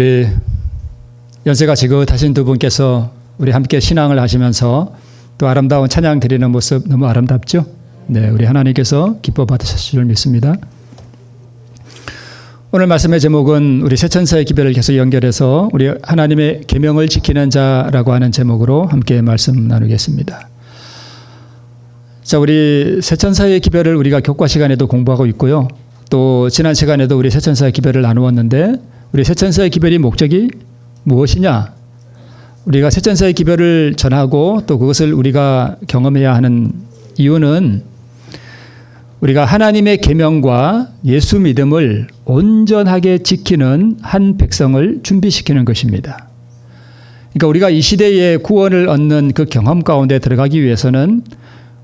우리 연세가 지긋하신 두 분께서 우리 함께 신앙을 하시면서 또 아름다운 찬양 드리는 모습 너무 아름답죠? 네, 우리 하나님께서 기뻐 받으실 줄 믿습니다. 오늘 말씀의 제목은 우리 세천사의 기별을 계속 연결해서 우리 하나님의 계명을 지키는 자라고 하는 제목으로 함께 말씀 나누겠습니다. 자, 우리 세천사의 기별을 우리가 교과 시간에도 공부하고 있고요. 또 지난 시간에도 우리 세천사의 기별을 나누었는데 우리 세천사의 기별이 목적이 무엇이냐? 우리가 세천사의 기별을 전하고 또 그것을 우리가 경험해야 하는 이유는 우리가 하나님의 계명과 예수 믿음을 온전하게 지키는 한 백성을 준비시키는 것입니다. 그러니까 우리가 이 시대에 구원을 얻는 그 경험 가운데 들어가기 위해서는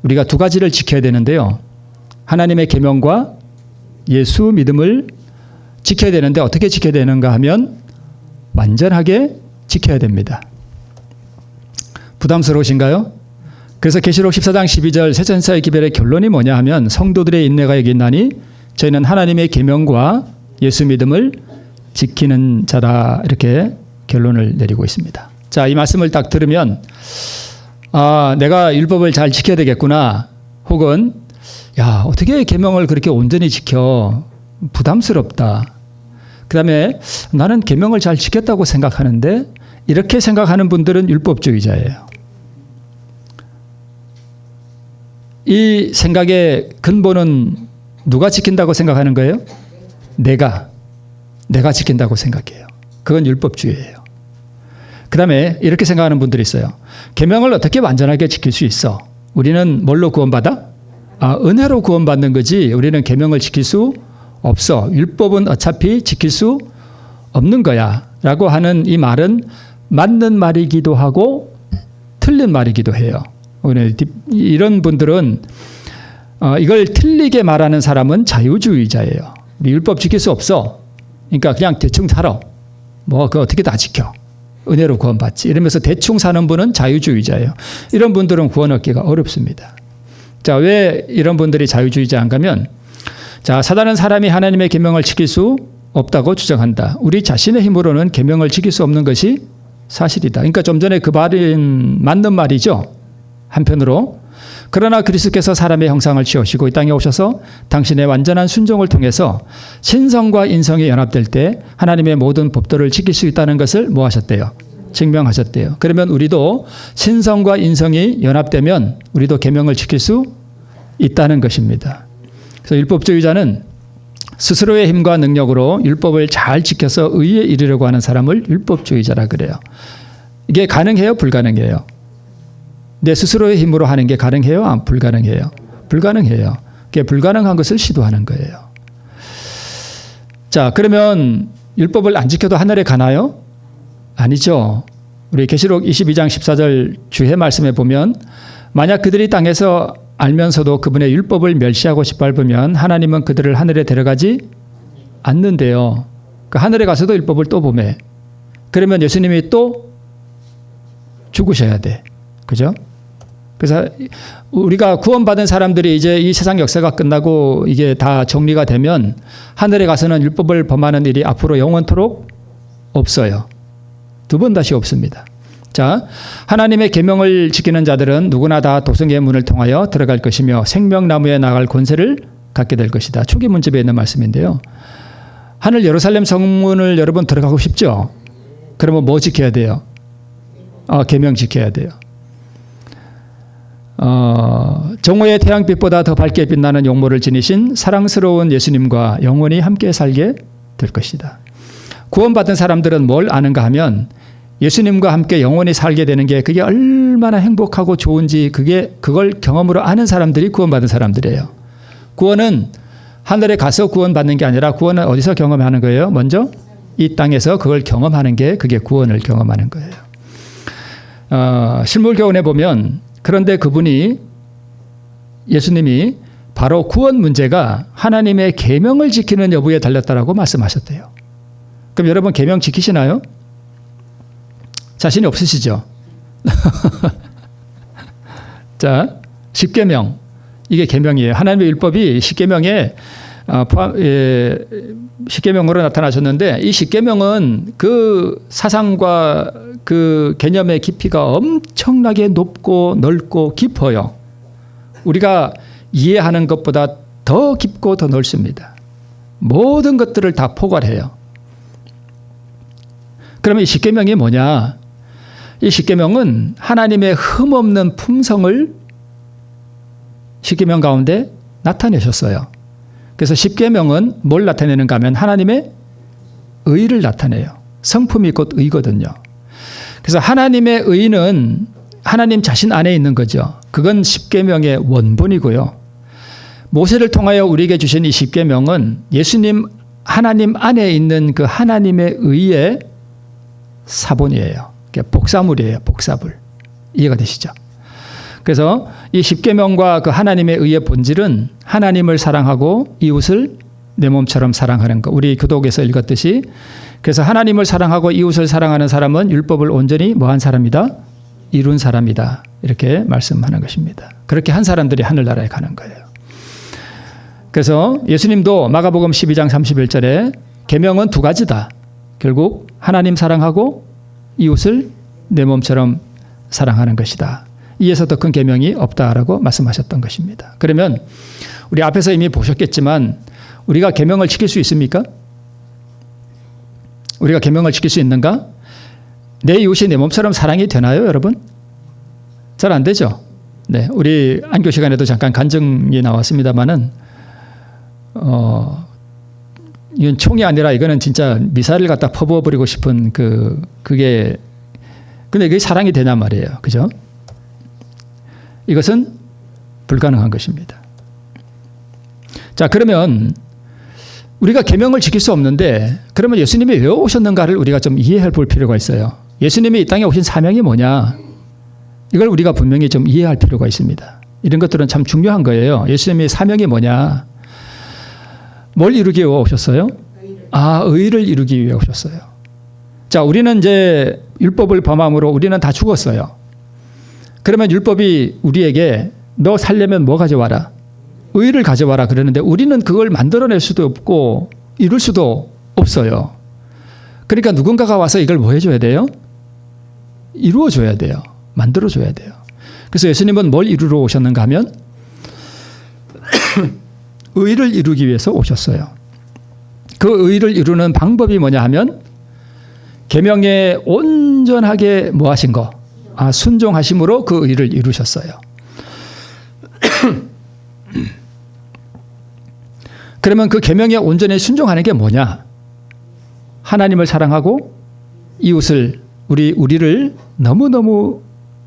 우리가 두 가지를 지켜야 되는데요. 하나님의 계명과 예수 믿음을 지켜야 되는데 어떻게 지켜야 되는가 하면 완전하게 지켜야 됩니다. 부담스러우신가요? 그래서 계시록 14장 12절 세천사의 기별의 결론이 뭐냐 하면 성도들의 인내가 여기 있나니 저희는 하나님의 계명과 예수 믿음을 지키는 자다, 이렇게 결론을 내리고 있습니다. 자, 이 말씀을 딱 들으면 내가 율법을 잘 지켜야 되겠구나, 혹은 야, 어떻게 계명을 그렇게 온전히 지켜, 부담스럽다. 그 다음에 나는 계명을 잘 지켰다고 생각하는데, 이렇게 생각하는 분들은 율법주의자예요. 이 생각의 근본은 누가 지킨다고 생각하는 거예요? 내가 지킨다고 생각해요. 그건 율법주의예요. 그 다음에 이렇게 생각하는 분들이 있어요. 계명을 어떻게 완전하게 지킬 수 있어? 우리는 뭘로 구원받아? 은혜로 구원받는 거지 우리는 계명을 지킬 수 없어. 율법은 어차피 지킬 수 없는 거야 라고 하는 이 말은 맞는 말이기도 하고 틀린 말이기도 해요. 이런 분들은 이걸 틀리게 말하는 사람은 자유주의자예요. 우리 율법 지킬 수 없어. 그러니까 그냥 대충 살아. 그거 어떻게 다 지켜. 은혜로 구원받지. 이러면서 대충 사는 분은 자유주의자예요. 이런 분들은 구원 얻기가 어렵습니다. 자, 왜 이런 분들이 자유주의자인가 하면, 자, 사단은 사람이 하나님의 계명을 지킬 수 없다고 주장한다. 우리 자신의 힘으로는 계명을 지킬 수 없는 것이 사실이다. 그러니까 좀 전에 그 말은 맞는 말이죠. 한편으로. 그러나 그리스도께서 사람의 형상을 취하시고 이 땅에 오셔서 당신의 완전한 순종을 통해서 신성과 인성이 연합될 때 하나님의 모든 법도를 지킬 수 있다는 것을 뭐 하셨대요? 증명하셨대요. 그러면 우리도 신성과 인성이 연합되면 우리도 계명을 지킬 수 있다는 것입니다. 그래서 율법주의자는 스스로의 힘과 능력으로 율법을 잘 지켜서 의에 이르려고 하는 사람을 율법주의자라 그래요. 이게 가능해요? 불가능해요? 내 스스로의 힘으로 하는 게 가능해요? 불가능해요? 불가능해요. 그게 불가능한 것을 시도하는 거예요. 자, 그러면 율법을 안 지켜도 하늘에 가나요? 아니죠. 우리 계시록 22장 14절 주의 말씀에 보면 만약 그들이 땅에서 알면서도 그분의 율법을 멸시하고 짓밟으면 하나님은 그들을 하늘에 데려가지 않는데요. 그 하늘에 가서도 율법을 또 보매. 그러면 예수님이 또 죽으셔야 돼. 그죠? 그래서 우리가 구원받은 사람들이 이제 이 세상 역사가 끝나고 이게 다 정리가 되면 하늘에 가서는 율법을 범하는 일이 앞으로 영원토록 없어요. 두 번 다시 없습니다. 자, 하나님의 계명을 지키는 자들은 누구나 다 도성의 문을 통하여 들어갈 것이며 생명나무에 나갈 권세를 갖게 될 것이다. 초기 문집에 있는 말씀인데요. 하늘 예루살렘 성문을 여러분 들어가고 싶죠? 그러면 뭐 지켜야 돼요? 계명 지켜야 돼요. 정오의 태양빛보다 더 밝게 빛나는 용모를 지니신 사랑스러운 예수님과 영원히 함께 살게 될 것이다. 구원받은 사람들은 뭘 아는가 하면 예수님과 함께 영원히 살게 되는 게 그게 얼마나 행복하고 좋은지 그걸 경험으로 아는 사람들이 구원받은 사람들이에요. 구원은 하늘에 가서 구원받는 게 아니라 구원은 어디서 경험하는 거예요? 먼저 이 땅에서 그걸 경험하는 게 그게 구원을 경험하는 거예요. 실물교훈에 보면 그런데 예수님이 바로 구원 문제가 하나님의 계명을 지키는 여부에 달렸다라고 말씀하셨대요. 그럼 여러분 계명 지키시나요? 자신이 없으시죠? 자, 10계명. 이게 계명이에요. 하나님의 율법이 10계명에 십계명으로 나타나셨는데 이 십계명은 그 사상과 그 개념의 깊이가 엄청나게 높고 넓고 깊어요. 우리가 이해하는 것보다 더 깊고 더 넓습니다. 모든 것들을 다 포괄해요. 그러면 이 십계명이 뭐냐? 이 십계명은 하나님의 흠없는 품성을 십계명 가운데 나타내셨어요. 그래서 십계명은 뭘 나타내는가 하면 하나님의 의를 나타내요. 성품이 곧 의거든요. 그래서 하나님의 의는 하나님 자신 안에 있는 거죠. 그건 십계명의 원본이고요. 모세를 통하여 우리에게 주신 이 십계명은 예수님 하나님 안에 있는 그 하나님의 의의 사본이에요. 복사물이에요. 복사물. 이해가 되시죠? 그래서 이 십계명과 그 하나님의 의의 본질은 하나님을 사랑하고 이웃을 내 몸처럼 사랑하는 것. 우리 교독에서 읽었듯이 그래서 하나님을 사랑하고 이웃을 사랑하는 사람은 율법을 온전히 뭐한 사람이다? 이룬 사람이다. 이렇게 말씀하는 것입니다. 그렇게 한 사람들이 하늘나라에 가는 거예요. 그래서 예수님도 마가복음 12장 31절에 계명은 두 가지다. 결국 하나님 사랑하고 이웃을 내 몸처럼 사랑하는 것이다. 이에서 더 큰 계명이 없다라고 말씀하셨던 것입니다. 그러면 우리 앞에서 이미 보셨겠지만 우리가 계명을 지킬 수 있습니까? 우리가 계명을 지킬 수 있는가? 내 이웃이 내 몸처럼 사랑이 되나요, 여러분? 잘 안 되죠. 네, 우리 안교 시간에도 잠깐 간증이 나왔습니다만은 이건 총이 아니라 이거는 진짜 미사일을 갖다 퍼부어버리고 싶은 그게 근데 그게 사랑이 되냐 말이에요, 그죠? 이것은 불가능한 것입니다. 자, 그러면 우리가 계명을 지킬 수 없는데 그러면 예수님이 왜 오셨는가를 우리가 좀 이해해 볼 필요가 있어요. 예수님이 이 땅에 오신 사명이 뭐냐? 이걸 우리가 분명히 좀 이해할 필요가 있습니다. 이런 것들은 참 중요한 거예요. 예수님의 사명이 뭐냐? 뭘 이루기 위해 오셨어요? 의를 이루기 위해 오셨어요. 자, 우리는 이제 율법을 범함으로 우리는 다 죽었어요. 그러면 율법이 우리에게 너 살려면 뭐 가져와라? 의를 가져와라 그러는데 우리는 그걸 만들어낼 수도 없고 이룰 수도 없어요. 그러니까 누군가가 와서 이걸 뭐 해줘야 돼요? 이루어줘야 돼요. 만들어줘야 돼요. 그래서 예수님은 뭘 이루러 오셨는가 하면 의를 이루기 위해서 오셨어요. 그 의를 이루는 방법이 뭐냐 하면 계명에 온전하게 뭐 하신 거? 순종하심으로 그 의를 이루셨어요. 그러면 그 계명에 온전히 순종하는 게 뭐냐? 하나님을 사랑하고 이웃을 우리를 너무너무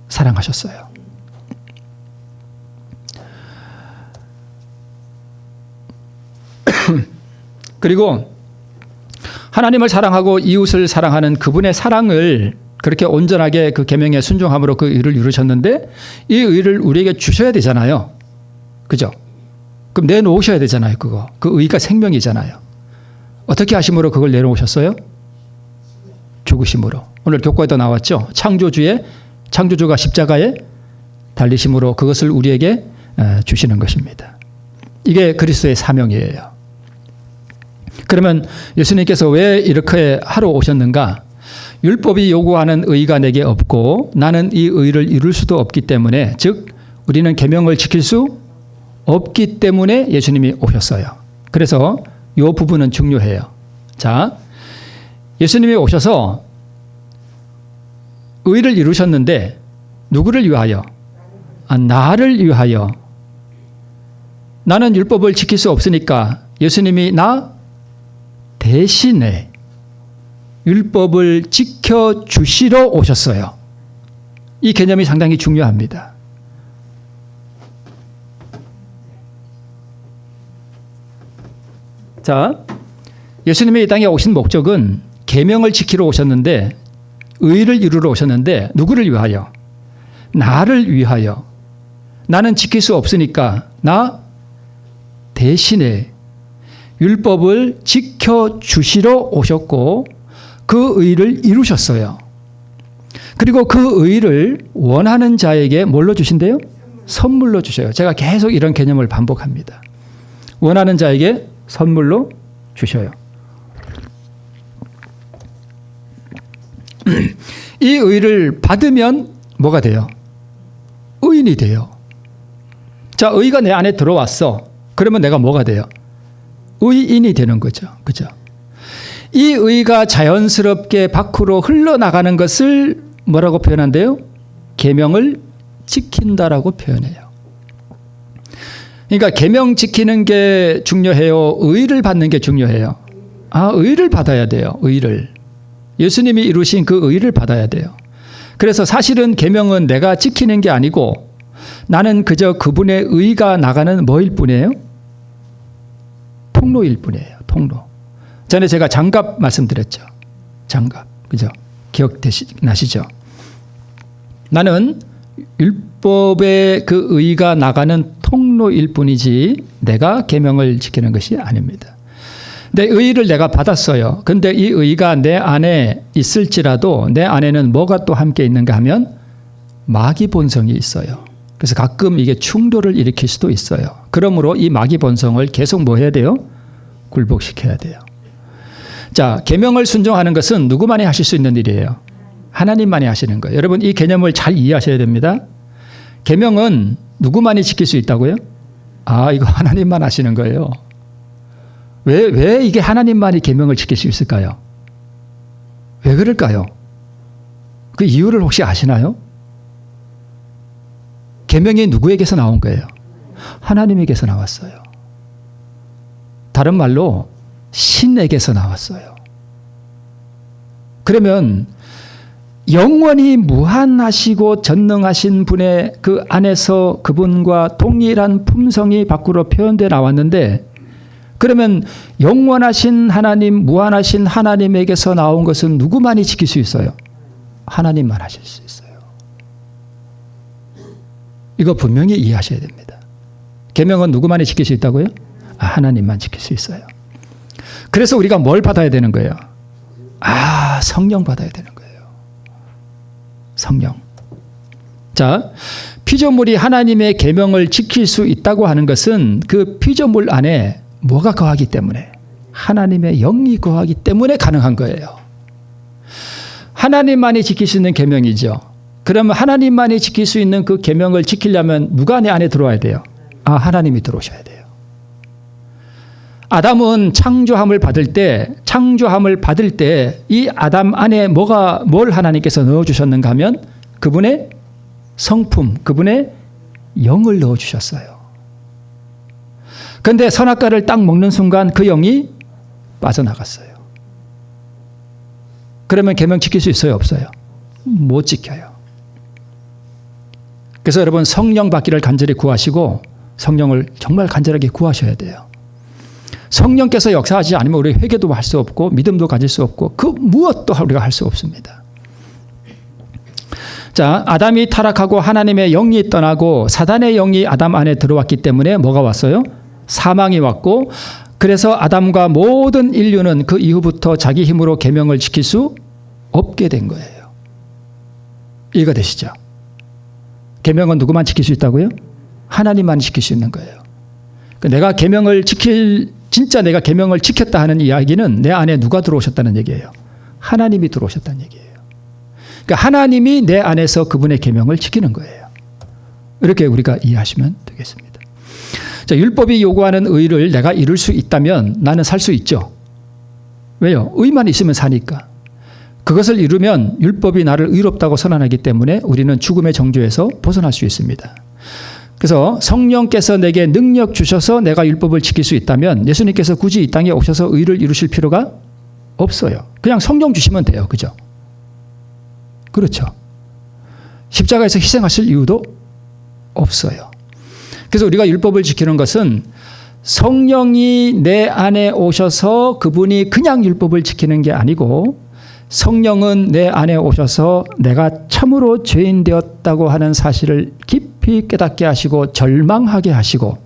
사랑하셨어요. 그리고 하나님을 사랑하고 이웃을 사랑하는 그분의 사랑을 그렇게 온전하게 그 계명에 순종함으로 그 의를 이루셨는데 이 의를 우리에게 주셔야 되잖아요. 그죠? 그럼 내놓으셔야 되잖아요. 그거. 그 의가 생명이잖아요. 어떻게 하심으로 그걸 내놓으셨어요? 죽으심으로. 오늘 교과에도 나왔죠. 창조주가 십자가에 달리심으로 그것을 우리에게 주시는 것입니다. 이게 그리스도의 사명이에요. 그러면 예수님께서 왜 이렇게 하러 오셨는가? 율법이 요구하는 의가 내게 없고 나는 이 의를 이룰 수도 없기 때문에 즉 우리는 계명을 지킬 수 없기 때문에 예수님이 오셨어요. 그래서 이 부분은 중요해요. 자, 예수님이 오셔서 의를 이루셨는데 누구를 위하여? 나를 위하여. 나는 율법을 지킬 수 없으니까 예수님이 나 대신에 율법을 지켜주시러 오셨어요. 이 개념이 상당히 중요합니다. 자, 예수님이 이 땅에 오신 목적은 계명을 지키러 오셨는데 의를 이루러 오셨는데 누구를 위하여? 나를 위하여. 나는 지킬 수 없으니까 나 대신에 율법을 지켜주시러 오셨고 그 의를 이루셨어요. 그리고 그 의를 원하는 자에게 뭘로 주신대요? 선물로 주셔요. 제가 계속 이런 개념을 반복합니다. 원하는 자에게 선물로 주셔요. 이 의를 받으면 뭐가 돼요? 의인이 돼요. 자, 의가 내 안에 들어왔어. 그러면 내가 뭐가 돼요? 의인이 되는 거죠. 그죠? 이 의가 자연스럽게 밖으로 흘러나가는 것을 뭐라고 표현한대요? 계명을 지킨다라고 표현해요. 그러니까 계명 지키는 게 중요해요? 의를 받는 게 중요해요? 의를 받아야 돼요. 의를. 예수님이 이루신 그 의를 받아야 돼요. 그래서 사실은 계명은 내가 지키는 게 아니고 나는 그저 그분의 의가 나가는 뭐일 뿐이에요? 통로일 뿐이에요. 통로. 전에 제가 장갑 말씀드렸죠. 장갑. 그죠? 기억나시죠? 나는 율법의 그 의가 나가는 통로일 뿐이지 내가 계명을 지키는 것이 아닙니다. 내 의를 내가 받았어요. 근데 이 의가 내 안에 있을지라도 내 안에는 뭐가 또 함께 있는가 하면 마귀 본성이 있어요. 그래서 가끔 이게 충돌을 일으킬 수도 있어요. 그러므로 이 마귀 본성을 계속 뭐 해야 돼요? 굴복시켜야 돼요. 자, 계명을 순종하는 것은 누구만이 하실 수 있는 일이에요? 하나님만이 하시는 거예요. 여러분 이 개념을 잘 이해하셔야 됩니다. 계명은 누구만이 지킬 수 있다고요? 이거 하나님만 하시는 거예요. 왜 이게 하나님만이 계명을 지킬 수 있을까요? 왜 그럴까요? 그 이유를 혹시 아시나요? 계명이 누구에게서 나온 거예요? 하나님에게서 나왔어요. 다른 말로 신에게서 나왔어요. 그러면 영원히 무한하시고 전능하신 분의 그 안에서 그분과 동일한 품성이 밖으로 표현되어 나왔는데, 그러면 영원하신 하나님, 무한하신 하나님에게서 나온 것은 누구만이 지킬 수 있어요? 하나님만 하실 수 있어요. 이거 분명히 이해하셔야 됩니다. 계명은 누구만이 지킬 수 있다고요? 하나님만 지킬 수 있어요. 그래서 우리가 뭘 받아야 되는 거예요? 성령 받아야 되는 거예요. 성령. 자, 피조물이 하나님의 계명을 지킬 수 있다고 하는 것은 그 피조물 안에 뭐가 거하기 때문에? 하나님의 영이 거하기 때문에 가능한 거예요. 하나님만이 지킬 수 있는 계명이죠. 그러면 하나님만이 지킬 수 있는 그 계명을 지키려면 누가 내 안에 들어와야 돼요? 하나님이 들어오셔야 돼요. 아담은 창조함을 받을 때 이 아담 안에 뭘 하나님께서 넣어주셨는가 하면 그분의 성품, 그분의 영을 넣어주셨어요. 그런데 선악과를 딱 먹는 순간 그 영이 빠져나갔어요. 그러면 계명 지킬 수 있어요? 없어요? 못 지켜요. 그래서 여러분 성령 받기를 간절히 구하시고 성령을 정말 간절하게 구하셔야 돼요. 성령께서 역사하지 않으면 우리 회개도 할 수 없고 믿음도 가질 수 없고 그 무엇도 우리가 할 수 없습니다. 자, 아담이 타락하고 하나님의 영이 떠나고 사단의 영이 아담 안에 들어왔기 때문에 뭐가 왔어요? 사망이 왔고, 그래서 아담과 모든 인류는 그 이후부터 자기 힘으로 계명을 지킬 수 없게 된 거예요. 이해가 되시죠? 계명은 누구만 지킬 수 있다고요? 하나님만 지킬 수 있는 거예요. 내가 계명을 진짜 내가 계명을 지켰다 하는 이야기는 내 안에 누가 들어오셨다는 얘기예요? 하나님이 들어오셨다는 얘기예요. 그러니까 하나님이 내 안에서 그분의 계명을 지키는 거예요. 이렇게 우리가 이해하시면 되겠습니다. 자, 율법이 요구하는 의를 내가 이룰 수 있다면 나는 살 수 있죠. 왜요? 의만 있으면 사니까. 그것을 이루면 율법이 나를 의롭다고 선언하기 때문에 우리는 죽음의 정죄에서 벗어날 수 있습니다. 그래서 성령께서 내게 능력 주셔서 내가 율법을 지킬 수 있다면 예수님께서 굳이 이 땅에 오셔서 의를 이루실 필요가 없어요. 그냥 성령 주시면 돼요. 그죠? 그렇죠. 십자가에서 희생하실 이유도 없어요. 그래서 우리가 율법을 지키는 것은 성령이 내 안에 오셔서 그분이 그냥 율법을 지키는 게 아니고 성령은 내 안에 오셔서 내가 참으로 죄인 되었다고 하는 사실을 깊이 깨닫게 하시고 절망하게 하시고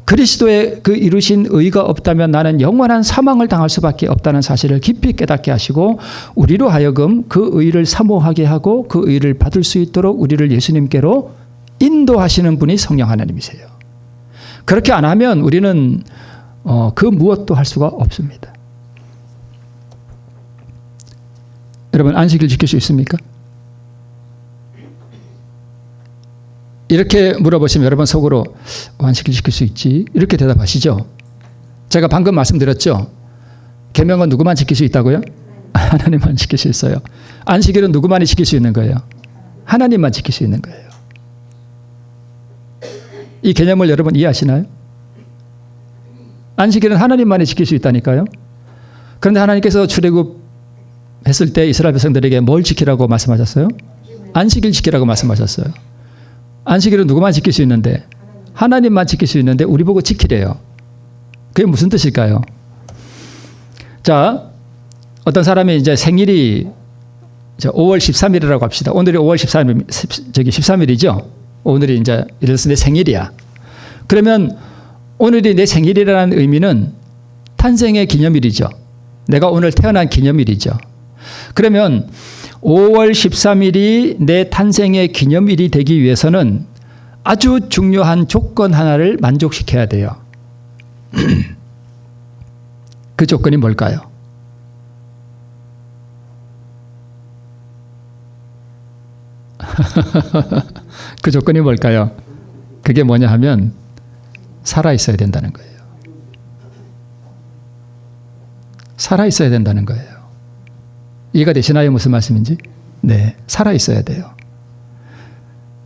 그리스도의 그 이루신 의가 없다면 나는 영원한 사망을 당할 수밖에 없다는 사실을 깊이 깨닫게 하시고 우리로 하여금 그 의를 사모하게 하고 그 의를 받을 수 있도록 우리를 예수님께로 인도하시는 분이 성령 하나님이세요. 그렇게 안 하면 우리는 그 무엇도 할 수가 없습니다. 여러분 안식일 지킬 수 있습니까? 이렇게 물어보시면 여러분 속으로 안식일 지킬 수 있지? 이렇게 대답하시죠. 제가 방금 말씀드렸죠. 계명은 누구만 지킬 수 있다고요? 하나님만 지킬 수 있어요. 안식일은 누구만이 지킬 수 있는 거예요? 하나님만 지킬 수 있는 거예요. 이 개념을 여러분 이해하시나요? 안식일은 하나님만이 지킬 수 있다니까요. 그런데 하나님께서 출애굽했을 때 이스라엘 백성들에게 뭘 지키라고 말씀하셨어요? 안식일 지키라고 말씀하셨어요. 안식일은 누구만 지킬 수 있는데 하나님만 지킬 수 있는데 우리 보고 지키래요. 그게 무슨 뜻일까요? 자, 어떤 사람이 이제 생일이 5월 13일이라고 합시다. 오늘이 5월 13일이죠. 오늘이 이제 예를 들어서 내 생일이야. 그러면 오늘이 내 생일이라는 의미는 탄생의 기념일이죠. 내가 오늘 태어난 기념일이죠. 그러면 5월 13일이 내 탄생의 기념일이 되기 위해서는 아주 중요한 조건 하나를 만족시켜야 돼요. 그 조건이 뭘까요? 그 조건이 뭘까요? 그게 뭐냐 하면 살아있어야 된다는 거예요. 살아있어야 된다는 거예요. 이해가 되시나요? 무슨 말씀인지? 네, 살아있어야 돼요.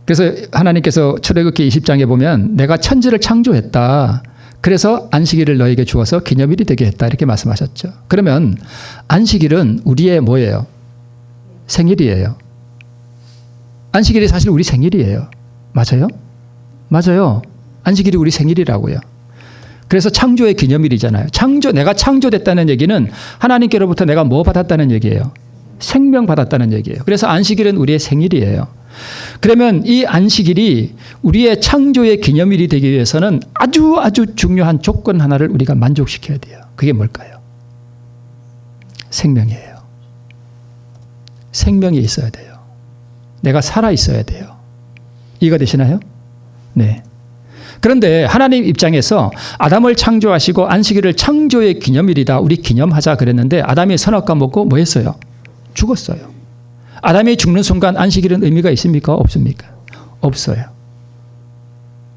그래서 하나님께서 출애굽기 20장에 보면 내가 천지를 창조했다. 그래서 안식일을 너에게 주어서 기념일이 되게 했다. 이렇게 말씀하셨죠. 그러면 안식일은 우리의 뭐예요? 생일이에요. 안식일이 사실 우리 생일이에요. 맞아요? 맞아요. 안식일이 우리 생일이라고요. 그래서 창조의 기념일이잖아요. 내가 창조됐다는 얘기는 하나님께로부터 내가 뭐 받았다는 얘기예요? 생명 받았다는 얘기예요. 그래서 안식일은 우리의 생일이에요. 그러면 이 안식일이 우리의 창조의 기념일이 되기 위해서는 아주 중요한 조건 하나를 우리가 만족시켜야 돼요. 그게 뭘까요? 생명이에요. 생명이 있어야 돼요. 내가 살아 있어야 돼요. 이해가 되시나요? 네. 그런데 하나님 입장에서 아담을 창조하시고 안식일을 창조의 기념일이다. 우리 기념하자 그랬는데 아담이 선악과 먹고 뭐 했어요? 죽었어요. 아담이 죽는 순간 안식일은 의미가 있습니까? 없습니까? 없어요.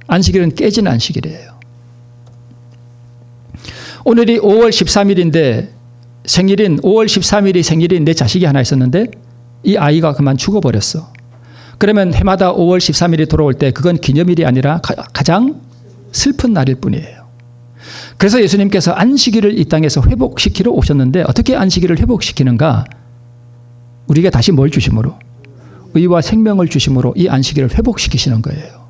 안식일은 깨진 안식일이에요. 오늘이 5월 13일인데 생일인 5월 13일이 생일인 내 자식이 하나 있었는데 이 아이가 그만 죽어버렸어. 그러면 해마다 5월 13일이 돌아올 때 그건 기념일이 아니라 가장 슬픈 날일 뿐이에요. 그래서 예수님께서 안식일을 이 땅에서 회복시키러 오셨는데 어떻게 안식일을 회복시키는가? 우리에게 다시 뭘 주심으로? 의와 생명을 주심으로 이 안식일을 회복시키시는 거예요.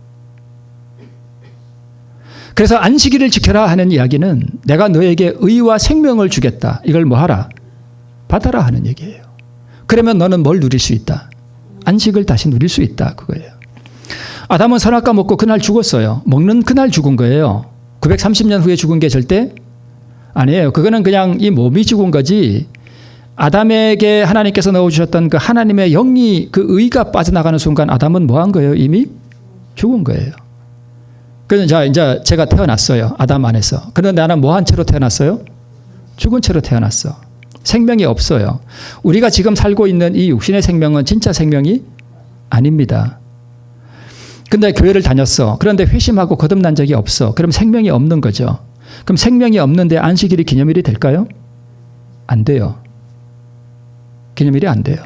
그래서 안식일을 지켜라 하는 이야기는 내가 너에게 의와 생명을 주겠다. 이걸 뭐 하라? 받아라 하는 얘기예요. 그러면 너는 뭘 누릴 수 있다? 안식을 다시 누릴 수 있다. 그거예요. 아담은 선악과 먹고 그날 죽었어요. 먹는 그날 죽은 거예요. 930년 후에 죽은 게 절대 아니에요. 그거는 그냥 이 몸이 죽은 거지. 아담에게 하나님께서 넣어주셨던 그 하나님의 영이 그 의가 빠져나가는 순간 아담은 뭐 한 거예요? 이미 죽은 거예요. 그래서 이제 제가 태어났어요. 아담 안에서. 그런데 나는 뭐 한 채로 태어났어요? 죽은 채로 태어났어. 생명이 없어요. 우리가 지금 살고 있는 이 육신의 생명은 진짜 생명이 아닙니다. 근데 교회를 다녔어. 그런데 회심하고 거듭난 적이 없어. 그럼 생명이 없는 거죠. 그럼 생명이 없는데 안식일이 기념일이 될까요? 안 돼요. 기념일이 안 돼요.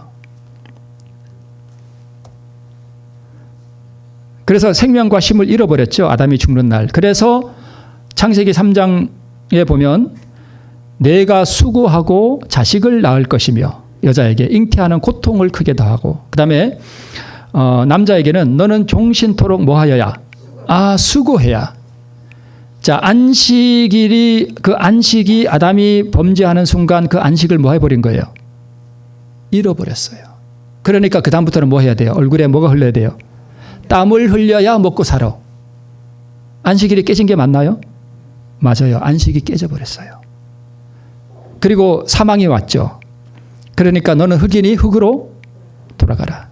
그래서 생명과 쉼을 잃어버렸죠. 아담이 죽는 날. 그래서 창세기 3장에 보면 내가 수고하고 자식을 낳을 것이며 여자에게 잉태하는 고통을 크게 더하고 그 다음에 남자에게는 너는 종신토록 뭐 하여야? 수고해야. 자, 안식일이 그 안식이 아담이 범죄하는 순간 그 안식을 뭐 해버린 거예요? 잃어버렸어요. 그러니까 그 다음부터는 뭐 해야 돼요? 얼굴에 뭐가 흘러야 돼요? 땀을 흘려야 먹고 살아. 안식일이 깨진 게 맞나요? 맞아요. 안식이 깨져버렸어요. 그리고 사망이 왔죠. 그러니까 너는 흙이니 흙으로 돌아가라.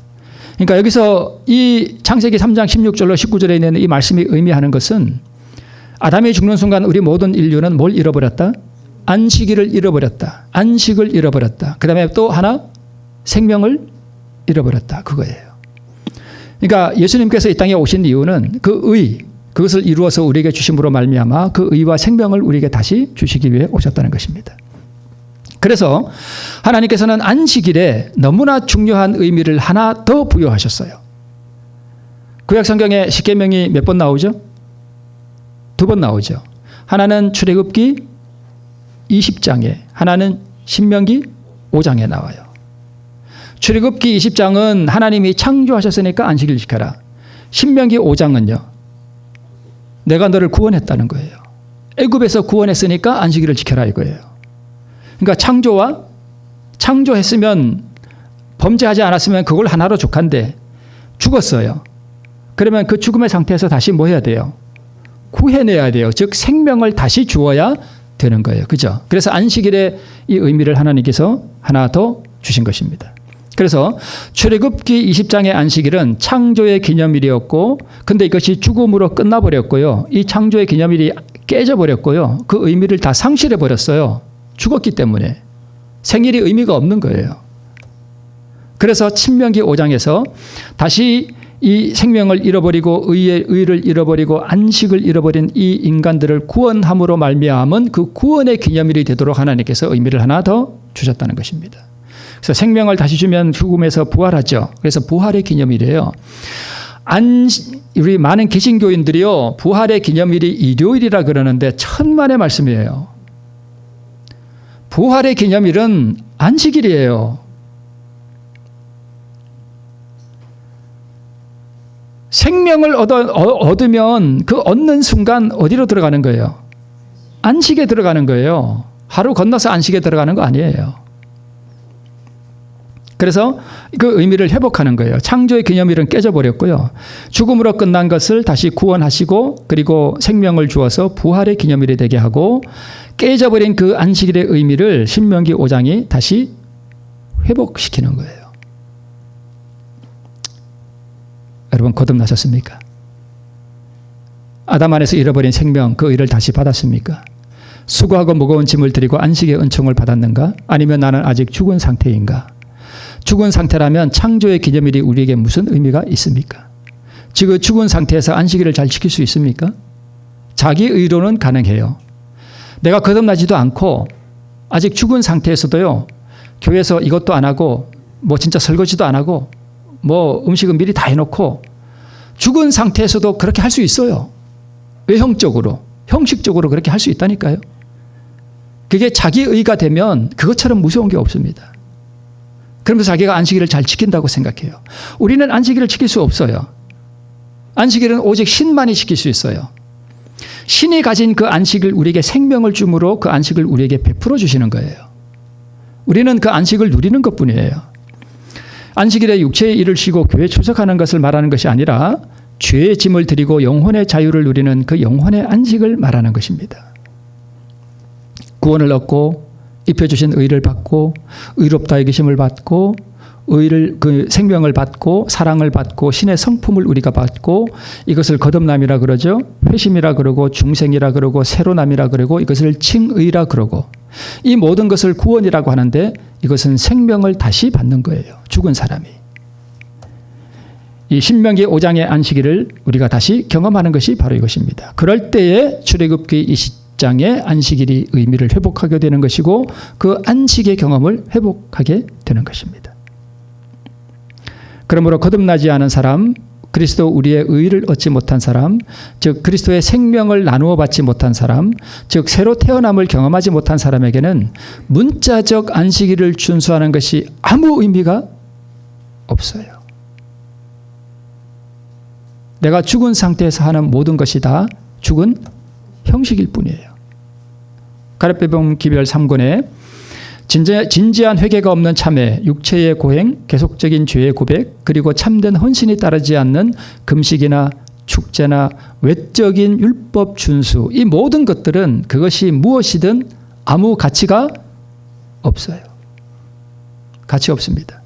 그러니까 여기서 이 창세기 3장 16절로 19절에 있는 이 말씀이 의미하는 것은 아담이 죽는 순간 우리 모든 인류는 뭘 잃어버렸다? 안식일을 잃어버렸다. 안식을 잃어버렸다. 그 다음에 또 하나 생명을 잃어버렸다. 그거예요. 그러니까 예수님께서 이 땅에 오신 이유는 그것을 이루어서 우리에게 주심으로 말미암아 그 의와 생명을 우리에게 다시 주시기 위해 오셨다는 것입니다. 그래서 하나님께서는 안식일에 너무나 중요한 의미를 하나 더 부여하셨어요. 구약 성경에 십계명이 몇 번 나오죠? 2번 나오죠. 하나는 출애굽기 20장에, 하나는 신명기 5장에 나와요. 출애굽기 20장은 하나님이 창조하셨으니까 안식일 지켜라. 신명기 5장은요. 내가 너를 구원했다는 거예요. 애굽에서 구원했으니까 안식일을 지켜라 이거예요. 그러니까 창조했으면 범죄하지 않았으면 그걸 하나로 족한데 죽었어요. 그러면 그 죽음의 상태에서 다시 뭐 해야 돼요? 구해내야 돼요. 즉 생명을 다시 주어야 되는 거예요. 그죠? 그래서 안식일의 이 의미를 하나님께서 하나 더 주신 것입니다. 그래서 출애굽기 20장의 안식일은 창조의 기념일이었고 근데 이것이 죽음으로 끝나버렸고요. 이 창조의 기념일이 깨져버렸고요. 그 의미를 다 상실해버렸어요. 죽었기 때문에. 생일이 의미가 없는 거예요. 그래서 신명기 5장에서 다시 이 생명을 잃어버리고 의를 잃어버리고 안식을 잃어버린 이 인간들을 구원함으로 말미암은 그 구원의 기념일이 되도록 하나님께서 의미를 하나 더 주셨다는 것입니다. 그래서 생명을 다시 주면 죽음에서 부활하죠. 그래서 부활의 기념일이에요. 우리 많은 개신교인들이요. 부활의 기념일이 일요일이라 그러는데 천만의 말씀이에요. 부활의 기념일은 안식일이에요. 생명을 얻으면 그 얻는 순간 어디로 들어가는 거예요? 안식에 들어가는 거예요. 하루 건너서 안식에 들어가는 거 아니에요. 그래서 그 의미를 회복하는 거예요. 창조의 기념일은 깨져버렸고요. 죽음으로 끝난 것을 다시 구원하시고 그리고 생명을 주어서 부활의 기념일이 되게 하고 깨져버린 그 안식일의 의미를 신명기 5장이 다시 회복시키는 거예요. 여러분 거듭나셨습니까? 아담 안에서 잃어버린 생명 그 의를 다시 받았습니까? 수고하고 무거운 짐을 들이고 안식의 은총을 받았는가? 아니면 나는 아직 죽은 상태인가? 죽은 상태라면 창조의 기념일이 우리에게 무슨 의미가 있습니까? 지금 죽은 상태에서 안식일을 잘 지킬 수 있습니까? 자기 의로는 가능해요. 내가 거듭나지도 않고 아직 죽은 상태에서도요. 교회에서 이것도 안 하고 뭐 진짜 설거지도 안 하고 뭐 음식은 미리 다 해놓고 죽은 상태에서도 그렇게 할 수 있어요. 외형적으로, 형식적으로 그렇게 할 수 있다니까요. 그게 자기 의가 되면 그것처럼 무서운 게 없습니다. 그러면서 자기가 안식일을 잘 지킨다고 생각해요. 우리는 안식일을 지킬 수 없어요. 안식일은 오직 신만이 지킬 수 있어요. 신이 가진 그 안식을 우리에게 생명을 주므로 그 안식을 우리에게 베풀어 주시는 거예요. 우리는 그 안식을 누리는 것뿐이에요. 안식일에 육체의 일을 쉬고 교회에 출석하는 것을 말하는 것이 아니라 죄의 짐을 드리고 영혼의 자유를 누리는 그 영혼의 안식을 말하는 것입니다. 구원을 얻고 입혀주신 의를 받고 의롭다의 계심을 받고 그 생명을 받고 사랑을 받고 신의 성품을 우리가 받고 이것을 거듭남이라 그러죠. 회심이라 그러고 중생이라 그러고 새로남이라 그러고 이것을 칭의라 그러고 이 모든 것을 구원이라고 하는데 이것은 생명을 다시 받는 거예요. 죽은 사람이. 이 신명기 5장의 안식일을 우리가 다시 경험하는 것이 바로 이것입니다. 그럴 때에 출애굽기 20장의 안식일이 의미를 회복하게 되는 것이고 그 안식의 경험을 회복하게 되는 것입니다. 그러므로 거듭나지 않은 사람, 그리스도 우리의 의를 얻지 못한 사람, 즉 그리스도의 생명을 나누어 받지 못한 사람, 즉 새로 태어남을 경험하지 못한 사람에게는 문자적 안식일을 준수하는 것이 아무 의미가 없어요. 내가 죽은 상태에서 하는 모든 것이 다 죽은 형식일 뿐이에요. 가룟배병 기별 3권에 진지한 회개가 없는 참회, 육체의 고행, 계속적인 죄의 고백, 그리고 참된 헌신이 따르지 않는 금식이나 축제나 외적인 율법 준수, 이 모든 것들은 그것이 무엇이든 아무 가치가 없어요. 가치 없습니다.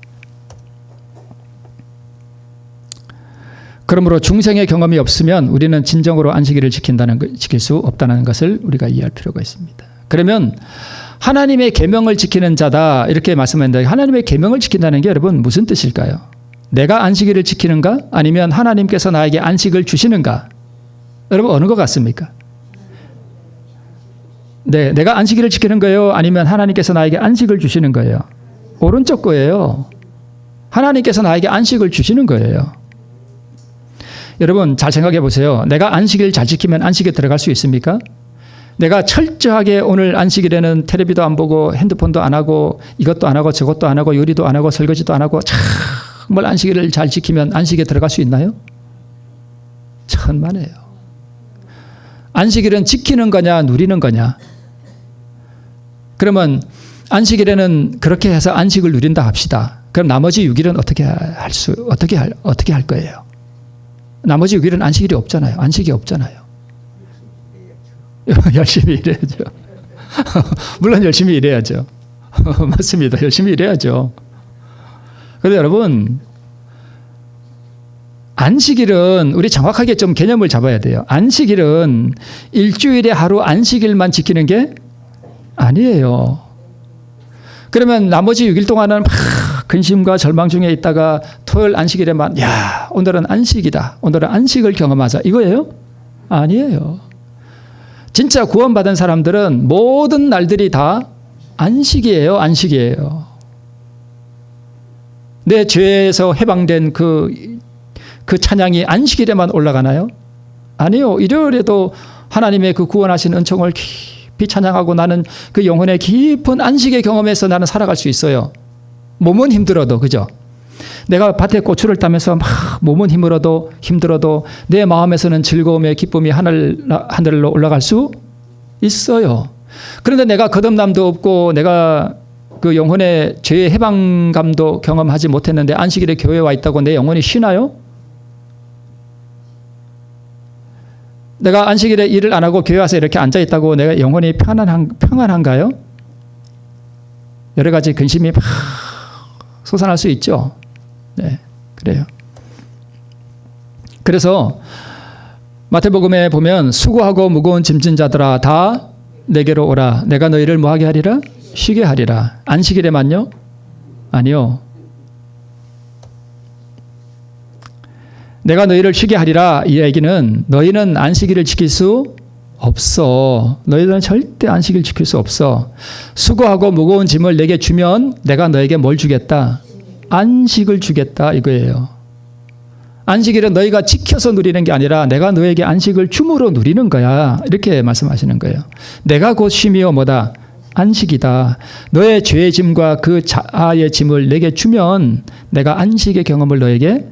그러므로 중생의 경험이 없으면 우리는 진정으로 안식일을 지킬 수 없다는 것을 우리가 이해할 필요가 있습니다. 그러면 하나님의 계명을 지키는 자다 이렇게 말씀했는데 하나님의 계명을 지킨다는 게 여러분 무슨 뜻일까요? 내가 안식일을 지키는가? 아니면 하나님께서 나에게 안식을 주시는가? 여러분 어느 것 같습니까? 네, 내가 안식일을 지키는 거예요? 아니면 하나님께서 나에게 안식을 주시는 거예요? 오른쪽 거예요. 하나님께서 나에게 안식을 주시는 거예요. 여러분 잘 생각해 보세요. 내가 안식일 잘 지키면 안식에 들어갈 수 있습니까? 내가 철저하게 오늘 안식일에는 텔레비도 안 보고 핸드폰도 안 하고 이것도 안 하고 저것도 안 하고 요리도 안 하고 설거지도 안 하고 정말 안식일을 잘 지키면 안식에 들어갈 수 있나요? 천만에요. 안식일은 지키는 거냐 누리는 거냐. 그러면 안식일에는 그렇게 해서 안식을 누린다 합시다. 그럼 나머지 6일은 어떻게 할 거예요? 나머지 6일은 안식일이 없잖아요. 안식이 없잖아요. 열심히 일해야죠. 물론 열심히 일해야죠. 맞습니다. 열심히 일해야죠. 그런데 여러분 안식일은 우리 정확하게 좀 개념을 잡아야 돼요. 안식일은 일주일에 하루 안식일만 지키는 게 아니에요. 그러면 나머지 6일 동안은 막 근심과 절망 중에 있다가 토요일 안식일에만 야 오늘은 안식이다. 오늘은 안식을 경험하자. 이거예요? 아니에요. 진짜 구원받은 사람들은 모든 날들이 다 안식이에요. 안식이에요. 내 죄에서 해방된 그 찬양이 안식일에만 올라가나요? 아니요. 일요일에도 하나님의 그 구원하신 은총을 깊이 찬양하고 나는 그 영혼의 깊은 안식의 경험에서 나는 살아갈 수 있어요. 몸은 힘들어도, 그죠? 내가 밭에 고추를 따면서 막 몸은 힘들어도 내 마음에서는 즐거움의 기쁨이 하늘로 올라갈 수 있어요. 그런데 내가 거듭남도 없고 내가 그 영혼의 죄의 해방감도 경험하지 못했는데 안식일에 교회에 와 있다고 내 영혼이 쉬나요? 내가 안식일에 일을 안 하고 교회 와서 이렇게 앉아 있다고 내가 영혼이 평안한가요? 여러 가지 근심이 막 솟아날 수 있죠. 네, 그래요. 그래서 마태복음에 보면 수고하고 무거운 짐진 자들아 다 내게로 오라. 내가 너희를 뭐하게 하리라? 쉬게 하리라. 안식일에만요? 아니요. 내가 너희를 쉬게 하리라. 이 얘기는 너희는 안식일을 지킬 수 없어. 너희들은 절대 안식일 지킬 수 없어. 수고하고 무거운 짐을 내게 주면 내가 너에게 뭘 주겠다? 안식을 주겠다 이거예요. 안식일은 너희가 지켜서 누리는 게 아니라 내가 너에게 안식을 줌으로 누리는 거야. 이렇게 말씀하시는 거예요. 내가 곧 쉼이요 뭐다? 안식이다. 너의 죄의 짐과 그 자아의 짐을 내게 주면 내가 안식의 경험을 너에게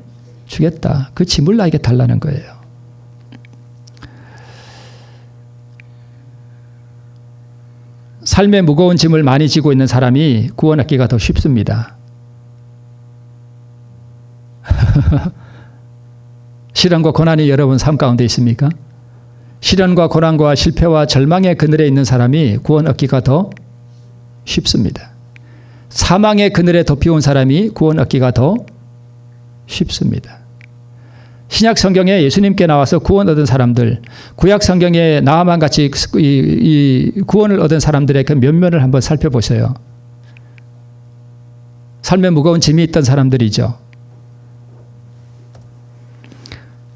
주겠다. 그 짐을 나에게 달라는 거예요. 삶의 무거운 짐을 많이 지고 있는 사람이 구원 얻기가 더 쉽습니다. 시련과 고난이 여러분 삶 가운데 있습니까? 시련과 고난과 실패와 절망의 그늘에 있는 사람이 구원 얻기가 더 쉽습니다. 사망의 그늘에 덮여온 사람이 구원 얻기가 더 쉽습니다. 신약 성경에 예수님께 나와서 구원 얻은 사람들, 구약 성경에 나아만 같이 이 구원을 얻은 사람들의 그 면면을 한번 살펴보세요. 삶에 무거운 짐이 있던 사람들이죠.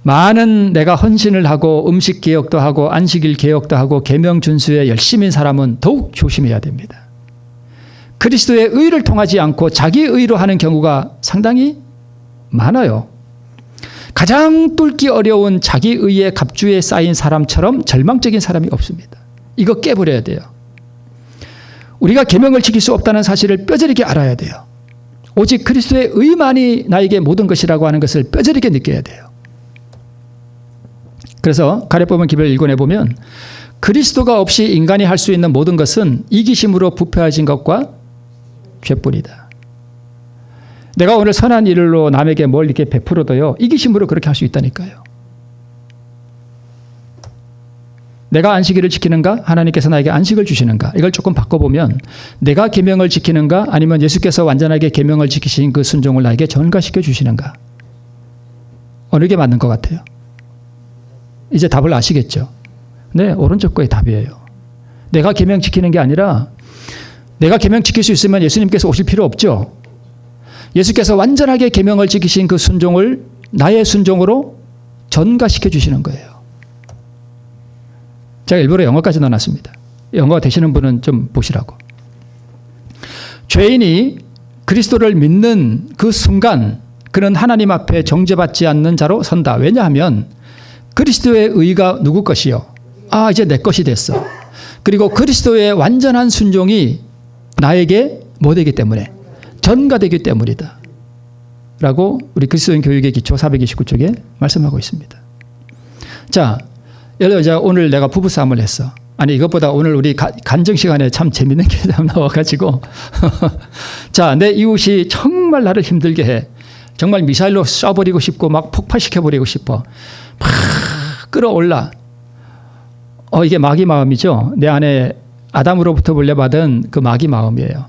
많은 내가 헌신을 하고 음식 개혁도 하고 안식일 개혁도 하고 계명 준수에 열심인 사람은 더욱 조심해야 됩니다. 그리스도의 의를 통하지 않고 자기 의로 하는 경우가 상당히 많아요. 가장 뚫기 어려운 자기 의의 갑주에 쌓인 사람처럼 절망적인 사람이 없습니다. 이거 깨버려야 돼요. 우리가 계명을 지킬 수 없다는 사실을 뼈저리게 알아야 돼요. 오직 그리스도의 의만이 나에게 모든 것이라고 하는 것을 뼈저리게 느껴야 돼요. 그래서 가랴법은 기별 1권에 보면 그리스도가 없이 인간이 할 수 있는 모든 것은 이기심으로 부패해진 것과 죄뿐이다. 내가 오늘 선한 일로 남에게 뭘 이렇게 베풀어도요, 이기심으로 그렇게 할 수 있다니까요. 내가 안식일을 지키는가? 하나님께서 나에게 안식을 주시는가? 이걸 조금 바꿔보면 내가 계명을 지키는가? 아니면 예수께서 완전하게 계명을 지키신 그 순종을 나에게 전가시켜 주시는가? 어느 게 맞는 것 같아요? 이제 답을 아시겠죠? 네, 오른쪽 거의 답이에요. 내가 계명 지키는 게 아니라 내가 계명 지킬 수 있으면 예수님께서 오실 필요 없죠. 예수께서 완전하게 계명을 지키신 그 순종을 나의 순종으로 전가시켜 주시는 거예요. 제가 일부러 영어까지 넣어놨습니다. 영어 되시는 분은 좀 보시라고. 죄인이 그리스도를 믿는 그 순간 그는 하나님 앞에 정죄받지 않는 자로 선다. 왜냐하면 그리스도의 의가 누구 것이요? 아, 이제 내 것이 됐어. 그리고 그리스도의 완전한 순종이 나에게 뭐 되기 때문에? 전가되기 때문이다. 라고 우리 그리스도인 교육의 기초 429쪽에 말씀하고 있습니다. 자, 여러분, 오늘 내가 부부싸움을 했어. 아니, 이것보다 오늘 우리 간증 시간에 참 재밌는 게 나와가지고 자, 내 이웃이 정말 나를 힘들게 해. 정말 미사일로 쏴버리고 싶고 막 폭발시켜버리고 싶어. 막 끌어올라. 이게 마귀 마음이죠. 내 안에 아담으로부터 물려받은 그 마귀 마음이에요.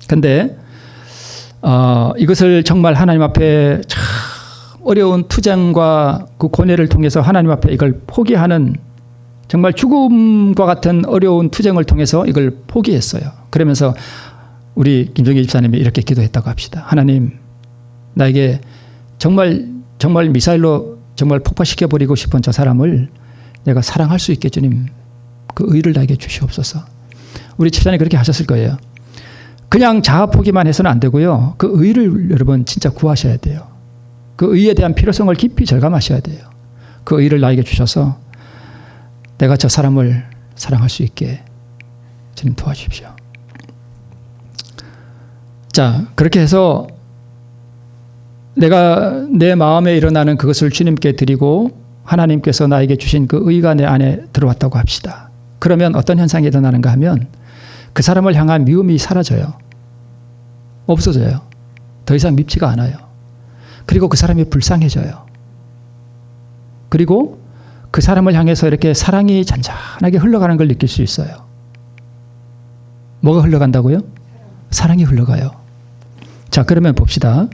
근데 이것을 정말 하나님 앞에 참 어려운 투쟁과 그 고뇌를 통해서 하나님 앞에 이걸 포기하는 정말 죽음과 같은 어려운 투쟁을 통해서 이걸 포기했어요. 그러면서 우리 김정희 집사님이 이렇게 기도했다고 합시다. 하나님, 나에게 정말 미사일로 정말 폭파시켜버리고 싶은 저 사람을 내가 사랑할 수 있게 주님, 그 의를 나에게 주시옵소서. 우리 집사님 그렇게 하셨을 거예요. 그냥 자아 포기만 해서는 안 되고요. 그 의를 여러분 진짜 구하셔야 돼요. 그 의에 대한 필요성을 깊이 절감하셔야 돼요. 그 의를 나에게 주셔서 내가 저 사람을 사랑할 수 있게 주님 도와주십시오. 자, 그렇게 해서 내가 내 마음에 일어나는 그것을 주님께 드리고 하나님께서 나에게 주신 그 의가 내 안에 들어왔다고 합시다. 그러면 어떤 현상이 일어나는가 하면 그 사람을 향한 미움이 사라져요. 없어져요. 더 이상 밉지가 않아요. 그리고 그 사람이 불쌍해져요. 그리고 그 사람을 향해서 이렇게 사랑이 잔잔하게 흘러가는 걸 느낄 수 있어요. 뭐가 흘러간다고요? 사랑이 흘러가요. 자, 그러면 봅시다.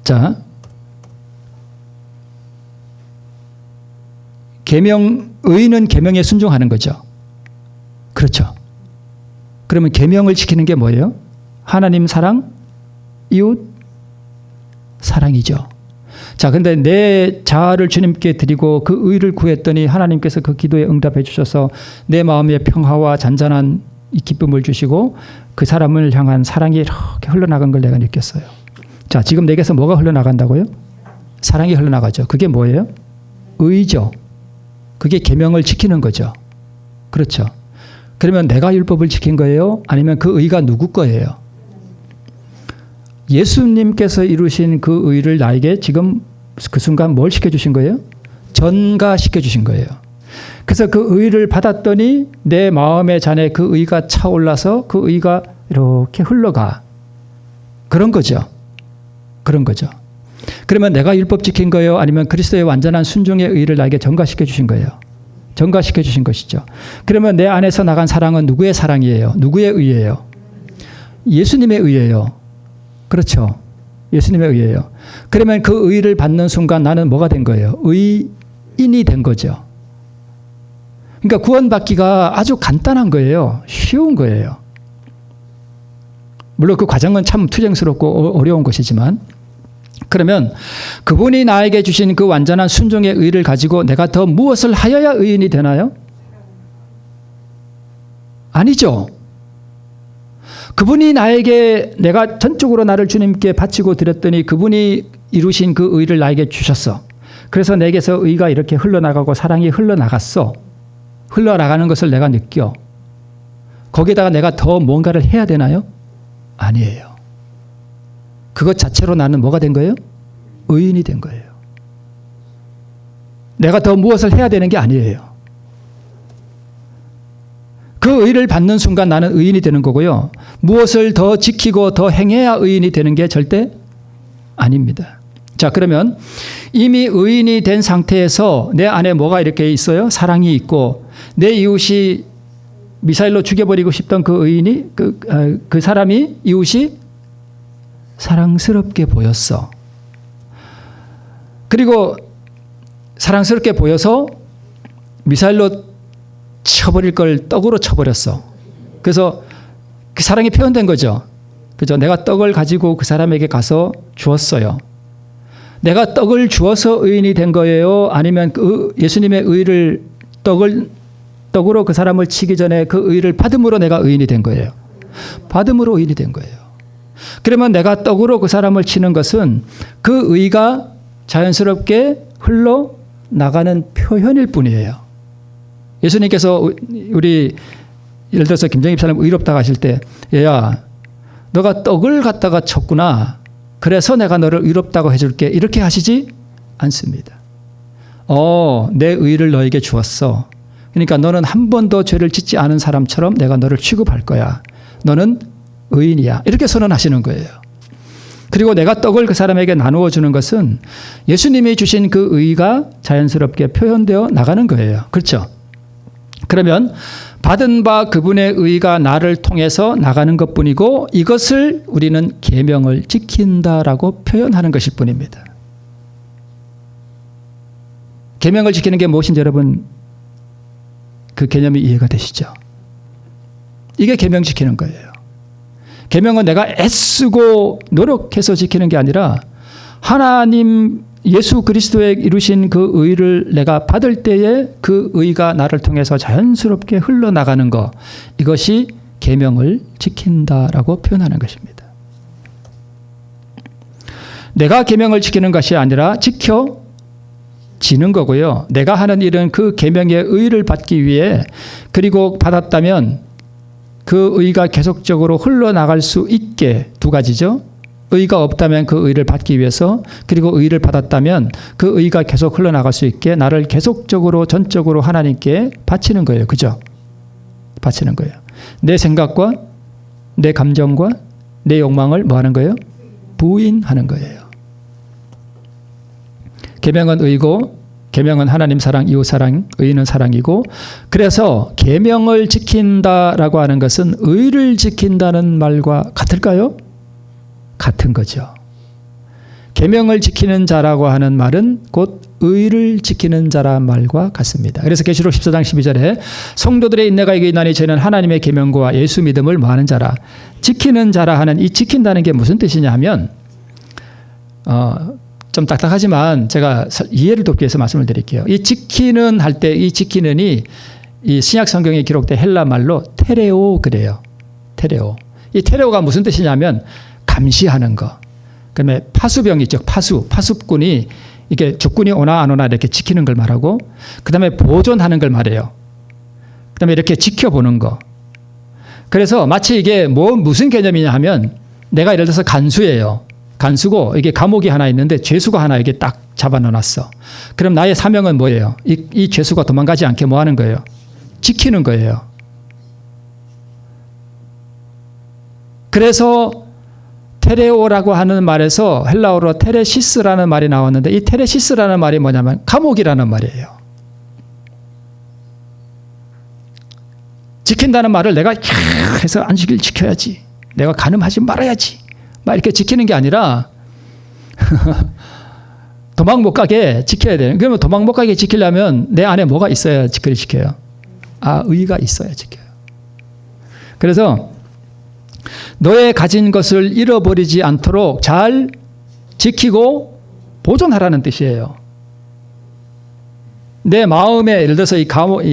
자, 의는 계명에 순종하는 거죠. 그렇죠. 그러면 계명을 지키는 게 뭐예요? 하나님 사랑, 이웃 사랑이죠. 자, 근데 내 자아를 주님께 드리고 그 의를 구했더니 하나님께서 그 기도에 응답해 주셔서 내 마음에 평화와 잔잔한 이 기쁨을 주시고 그 사람을 향한 사랑이 이렇게 흘러나간 걸 내가 느꼈어요. 자, 지금 내게서 뭐가 흘러나간다고요? 사랑이 흘러나가죠. 그게 뭐예요? 의죠. 그게 계명을 지키는 거죠. 그렇죠. 그러면 내가 율법을 지킨 거예요? 아니면 그 의가 누구 거예요? 예수님께서 이루신 그 의를 나에게 지금 그 순간 뭘 시켜주신 거예요? 전가시켜주신 거예요. 그래서 그 의를 받았더니 내 마음의 잔에 그 의가 차올라서 그 의가 이렇게 흘러가. 그런 거죠. 그런 거죠. 그러면 내가 율법 지킨 거예요? 아니면 그리스도의 완전한 순종의 의를 나에게 전가시켜 주신 거예요? 전가시켜 주신 것이죠. 그러면 내 안에서 나간 사랑은 누구의 사랑이에요? 누구의 의예요? 예수님의 의예요. 그렇죠. 예수님의 의예요. 그러면 그 의를 받는 순간 나는 뭐가 된 거예요? 의인이 된 거죠. 그러니까 구원받기가 아주 간단한 거예요. 쉬운 거예요. 물론 그 과정은 참 투쟁스럽고 어려운 것이지만, 그러면 그분이 나에게 주신 그 완전한 순종의 의를 가지고 내가 더 무엇을 하여야 의인이 되나요? 아니죠. 그분이 나에게, 내가 전적으로 나를 주님께 바치고 드렸더니 그분이 이루신 그 의를 나에게 주셨어. 그래서 내게서 의가 이렇게 흘러나가고 사랑이 흘러나갔어. 흘러나가는 것을 내가 느껴. 거기에다가 내가 더 뭔가를 해야 되나요? 아니에요. 그것 자체로 나는 뭐가 된 거예요? 의인이 된 거예요. 내가 더 무엇을 해야 되는 게 아니에요. 그 의를 받는 순간 나는 의인이 되는 거고요. 무엇을 더 지키고 더 행해야 의인이 되는 게 절대 아닙니다. 자, 그러면 이미 의인이 된 상태에서 내 안에 뭐가 이렇게 있어요? 사랑이 있고, 내 이웃이 미사일로 죽여버리고 싶던 그 의인이, 그 사람이, 이웃이 사랑스럽게 보였어. 그리고 사랑스럽게 보여서 미사일로 쳐버릴 걸 떡으로 쳐버렸어. 그래서 그 사랑이 표현된 거죠. 그죠? 내가 떡을 가지고 그 사람에게 가서 주었어요. 내가 떡을 주어서 의인이 된 거예요? 아니면 그 예수님의 의를 떡으로 그 사람을 치기 전에 그 의를 받음으로 내가 의인이 된 거예요? 받음으로 의인이 된 거예요. 그러면 내가 떡으로 그 사람을 치는 것은 그 의가 자연스럽게 흘러나가는 표현일 뿐이에요. 예수님께서 우리 예를 들어서 김정희 집사님 의롭다고 하실 때 얘야 너가 떡을 갖다가 쳤구나. 그래서 내가 너를 의롭다고 해줄게. 이렇게 하시지 않습니다. 내 의를 너에게 주었어. 그러니까 너는 한 번도 죄를 짓지 않은 사람처럼 내가 너를 취급할 거야. 너는 의인이야. 이렇게 선언하시는 거예요. 그리고 내가 떡을 그 사람에게 나누어 주는 것은 예수님이 주신 그 의가 자연스럽게 표현되어 나가는 거예요. 그렇죠? 그러면 받은 바 그분의 의가 나를 통해서 나가는 것뿐이고 이것을 우리는 계명을 지킨다라고 표현하는 것일 뿐입니다. 계명을 지키는 게 무엇인지 여러분 그 개념이 이해가 되시죠? 이게 계명 지키는 거예요. 계명은 내가 애쓰고 노력해서 지키는 게 아니라 하나님 예수 그리스도에 이루신 그 의를 내가 받을 때에 그 의가 나를 통해서 자연스럽게 흘러나가는 것, 이것이 계명을 지킨다라고 표현하는 것입니다. 내가 계명을 지키는 것이 아니라 지켜지는 거고요. 내가 하는 일은 그 계명의 의를 받기 위해 그리고 받았다면 그 의가 계속적으로 흘러나갈 수 있게 두 가지죠. 의가 없다면 그 의를 받기 위해서 그리고 의를 받았다면 그 의가 계속 흘러나갈 수 있게 나를 계속적으로 전적으로 하나님께 바치는 거예요. 그죠? 바치는 거예요. 내 생각과 내 감정과 내 욕망을 뭐 하는 거예요? 부인하는 거예요. 계명은 의고 계명은 하나님 사랑, 이웃 사랑, 의는 사랑이고 그래서 계명을 지킨다라고 하는 것은 의를 지킨다는 말과 같을까요? 같은 거죠. 계명을 지키는 자라고 하는 말은 곧 의를 지키는 자란 말과 같습니다. 그래서 계시록 14장 12절에 성도들의 인내가 이게 있나니 저희는 하나님의 계명과 예수 믿음을 뭐하는 자라 지키는 자라 하는 이 지킨다는 게 무슨 뜻이냐 하면 좀 딱딱하지만 제가 이해를 돕기 위해서 말씀을 드릴게요. 이 지키는 할 때 이 지키는이 이 신약 성경에 기록된 헬라 말로 테레오 그래요. 테레오. 이 테레오가 무슨 뜻이냐면 감시하는 거. 그다음에 파수병 있죠. 파수꾼이 이게 적군이 오나 안 오나 이렇게 지키는 걸 말하고 그다음에 보존하는 걸 말해요. 그다음에 이렇게 지켜보는 거. 그래서 마치 이게 무슨 개념이냐 하면 내가 예를 들어서 간수예요. 간수고 이게 감옥이 하나 있는데 죄수가 하나 이게 딱 잡아넣어놨어. 그럼 나의 사명은 뭐예요? 이 죄수가 도망가지 않게 뭐 하는 거예요? 지키는 거예요. 그래서 테레오라고 하는 말에서 헬라어로 테레시스라는 말이 나왔는데 이 테레시스라는 말이 뭐냐면 감옥이라는 말이에요. 지킨다는 말을 내가 해서 안식일 지켜야지. 내가 간음하지 말아야지. 막 이렇게 지키는 게 아니라 도망 못 가게 지켜야 돼요. 그러면 도망 못 가게 지키려면 내 안에 뭐가 있어야 지켜요? 의가 있어야 지켜요. 그래서 너의 가진 것을 잃어버리지 않도록 잘 지키고 보존하라는 뜻이에요. 내 마음에 예를 들어서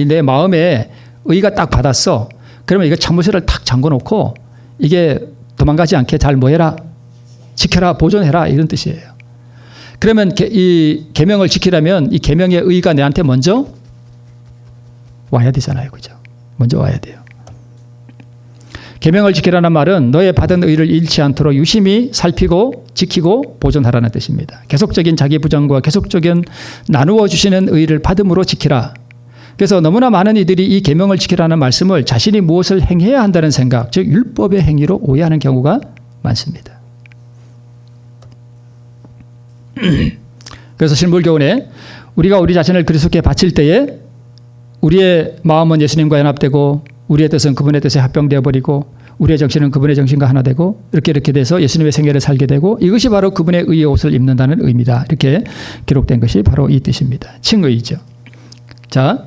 내 마음에 의가 딱 받았어. 그러면 이거 참무실을 탁 잠궈놓고 이게 도망가지 않게 잘 뭐해라? 지켜라, 보존해라 이런 뜻이에요. 그러면 이 계명을 지키려면 이 계명의 의가 내한테 먼저 와야 되잖아요. 그죠? 먼저 와야 돼요. 계명을 지키라는 말은 너의 받은 의를 잃지 않도록 유심히 살피고 지키고 보존하라는 뜻입니다. 계속적인 자기 부정과 계속적인 나누어 주시는 의를 받음으로 지키라. 그래서 너무나 많은 이들이 이 계명을 지키라는 말씀을 자신이 무엇을 행해야 한다는 생각, 즉 율법의 행위로 오해하는 경우가 많습니다. 그래서 신불교훈에 우리가 우리 자신을 그리스도께 바칠 때에 우리의 마음은 예수님과 연합되고 우리의 뜻은 그분의 뜻에 합병되어 버리고 우리의 정신은 그분의 정신과 하나 되고 이렇게 돼서 예수님의 생애를 살게 되고 이것이 바로 그분의 의의 옷을 입는다는 의미다. 이렇게 기록된 것이 바로 이 뜻입니다. 칭의죠. 자,